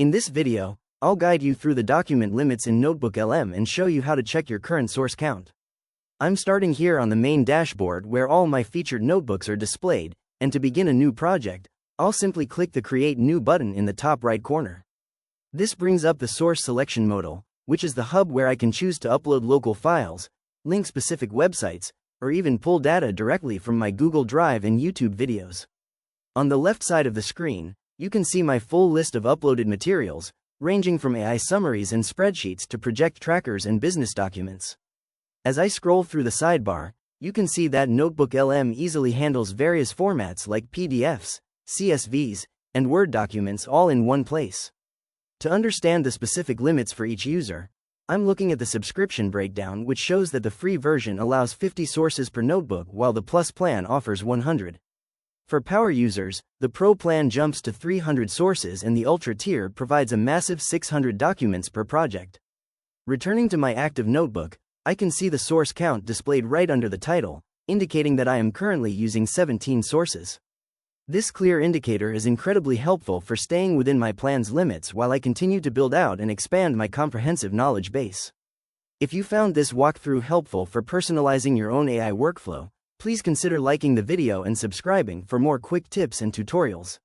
In this video, I'll guide you through the document limits in NotebookLM and show you how to check your current source count. I'm starting here on the main dashboard where all my featured notebooks are displayed, and to begin a new project, I'll simply click the Create New button in the top right corner. This brings up the source selection modal, which is the hub where I can choose to upload local files, link specific websites, or even pull data directly from my Google Drive and YouTube videos. On the left side of the screen, you can see my full list of uploaded materials, ranging from AI summaries and spreadsheets to project trackers and business documents. As I scroll through the sidebar, you can see that NotebookLM easily handles various formats like PDFs, CSVs, and Word documents all in one place. To understand the specific limits for each user, I'm looking at the subscription breakdown, which shows that the free version allows 50 sources per notebook while the Plus plan offers 100. For power users, the Pro plan jumps to 300 sources and the Ultra tier provides a massive 600 documents per project. Returning to my active notebook, I can see the source count displayed right under the title, indicating that I am currently using 17 sources. This clear indicator is incredibly helpful for staying within my plan's limits while I continue to build out and expand my comprehensive knowledge base. If you found this walkthrough helpful for personalizing your own AI workflow, please consider liking the video and subscribing for more quick tips and tutorials.